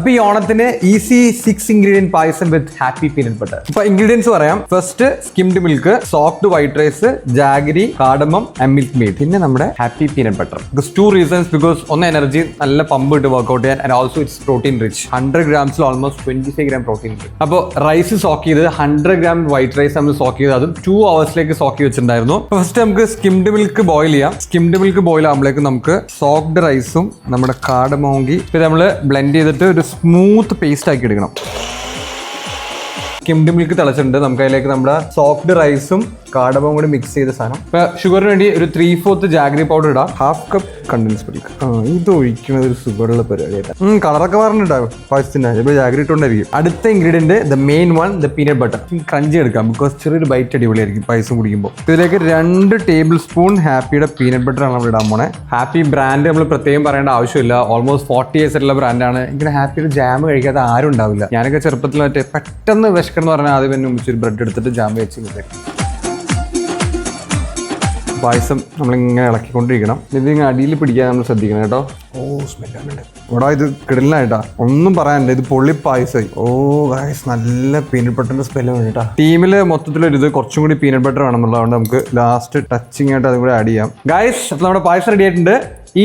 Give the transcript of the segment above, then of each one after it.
അപ്പൊ ഈ ഓണത്തിന് easy 6 ingredient payasam with happy peanut butter. ഇപ്പൊ ഇൻഗ്രീഡിയൻസ് പറയാം. First skimmed milk, soft white rice, jaggery, cardamom and Milkmaid. പിന്നെ നമ്മുടെ happy peanut butter. Because 2 reasons. Because ഒന്ന് എനർജി, നല്ല പമ്പ് ഇട്ട് വർക്ക്ഔട്ട് ചെയ്യാൻ, and also it's protein rich. 100 ഗ്രാംസിൽ almost 25 gram protein ഉണ്ട്. അപ്പോൾ റൈസ് സോക്ക് ചെയ്ത് 100 ഗ്രാം വൈറ്റ് റൈസ് നമ്മൾ സോക്ക് ചെയ്ത് അതും 2 അവേഴ്സിലേക്ക് സോക്ക് ചെയ്ത് വെച്ചിട്ടുണ്ടായിരുന്നു. ഫസ്റ്റ് നമുക്ക് സ്കിംഡ് മിൽക്ക് ബോയിൽ ചെയ്യാം. സ്കിംഡ് മിൽക്ക് ബോയിൽ ആകുമ്പോഴേക്കും നമുക്ക് സോക്ഡ് റൈസും നമ്മുടെ കാർഡമോങ്കി പിന്നെ നമ്മൾ ബ്ലെൻഡ് ചെയ്തിട്ട് ഒരു സ്മൂത്ത് പേസ്റ്റ് ആക്കി എടുക്കണം. സ്കിംഡ് മിൽക്ക് തിളച്ചിട്ടുണ്ട്. നമുക്ക് അതിലേക്ക് നമ്മുടെ സോഫ്റ്റ് റൈസും കാർഡമം കൂടി മിക്സ് ചെയ്ത സാധനം. ഇപ്പൊ ഷുഗറിന് വേണ്ടി ഒരു 3/4 ജാഗരി പൗഡർ ഇടാം. 1/2 കപ്പ് കണ്ടൻസ് മിൽക്ക്. ഇത് ഒഴിക്കുന്നത് ഒരു സുഖമുള്ള പരിപാടിയായിട്ട്. കളറൊക്കെ പറഞ്ഞിട്ടുണ്ടാവും പായസത്തിന്. ഇപ്പൊ ജാഗരി ഇട്ടുകൊണ്ടായിരിക്കും. അടുത്ത ingredient the main one, the peanut butter. Crunchy എടുക്കാം. ബിക്കോസ് ചെറിയൊരു ബൈറ്റ് അടിപൊളിയായിരിക്കും പായസം കുടിക്കുമ്പോൾ. ഇതിലേക്ക് 2 ടേബിൾ സ്പൂൺ ഹാപ്പിയുടെ പീനട്ട് ബട്ടർ ആണ് നമ്മൾ ഇടാൻ പോണേ. ഹാപ്പി ബ്രാൻഡ് നമ്മൾ പ്രത്യേകം പറയേണ്ട ആവശ്യമില്ല. ഓൾമോസ്റ്റ് 40 years ആയിട്ടുള്ള ബ്രാൻഡാണ്. ഇങ്ങനെ ഹാപ്പിയുടെ ജാം കഴിക്കാത്ത ആരും ഉണ്ടാവില്ല. ഞാനൊക്കെ ചെറുപ്പത്തിൽ മറ്റേ പെട്ടെന്ന് വിശക്കെന്ന് പറഞ്ഞാൽ ആദ്യം തന്നെ ഒരു ബ്രെഡ് എടുത്തിട്ട് ജാം വെച്ച് പായസം നമ്മളിങ്ങനെ ഇളക്കിക്കൊണ്ടിരിക്കണം. ഇതിങ്ങനെ അടിയിൽ പിടിക്കാൻ നമ്മൾ ശ്രദ്ധിക്കണം കേട്ടോ. സ്മെല്ലുണ്ട് ഇവിടെ. ഇത് കിടലിനായിട്ടാ, ഒന്നും പറയാനില്ല. ഇത് പൊള്ളി പായസമായി. ഗായ്സ് നല്ല പീനട്ട് ബട്ടറിന്റെ സ്മെല്ല് വേണ്ടിട്ടാ. ടീമില് മൊത്തത്തിലൊരു കുറച്ചും കൂടി പീനട്ട് ബട്ടർ വേണമെന്നുള്ളതുകൊണ്ട് നമുക്ക് ലാസ്റ്റ് ടച്ചിങ് ആയിട്ട് അതും കൂടെ ആഡ് ചെയ്യാം. ഗായ്സ് അപ്പോൾ നമ്മുടെ പായസം റെഡി ആയിട്ടുണ്ട്.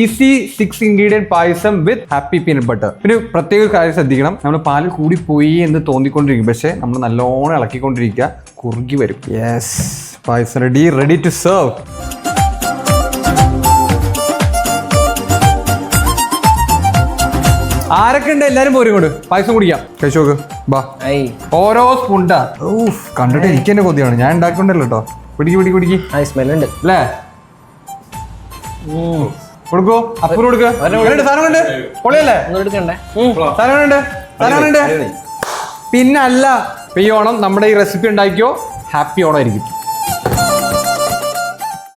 Easy 6 ingredient payasam with happy peanut butter. പിന്നെ പ്രത്യേക കാര്യം ശ്രദ്ധിക്കണം, നമ്മൾ പാല് കൂടി പോയി എന്ന് തോന്നിക്കൊണ്ടിരിക്കും. പക്ഷെ നമ്മൾ നല്ലോണം ഇളക്കിക്കൊണ്ടിരിക്കുക, കുറുകി വരും. Yes, payasam ready to serve. ആരൊക്കെ ഉണ്ട് എല്ലാരും പോരും കൊണ്ട് പായസം കുടിക്കാം. കഴിച്ചു നോക്ക്. ബാ, ഓരോ സ്പൂണ്ടാ. കണ്ടിട്ട് എനിക്ക് തന്നെ കൊതിയാണ്. ഞാൻ ഉണ്ടാക്കണ്ടല്ലോ കേട്ടോ. പിടിക്ക് സ്മെല്ലുണ്ട് അല്ലേ? കൊടുക്കോ, അപ്പൂർ കൊടുക്ക. സാധനമുണ്ട്, പൊളിയല്ലേ? സാധനമുണ്ട്. പിന്നെ അല്ല, ഈ ഓണം നമ്മുടെ ഈ റെസിപ്പി ഉണ്ടാക്കിയോ ഹാപ്പി ഓണം ആയിരിക്കും.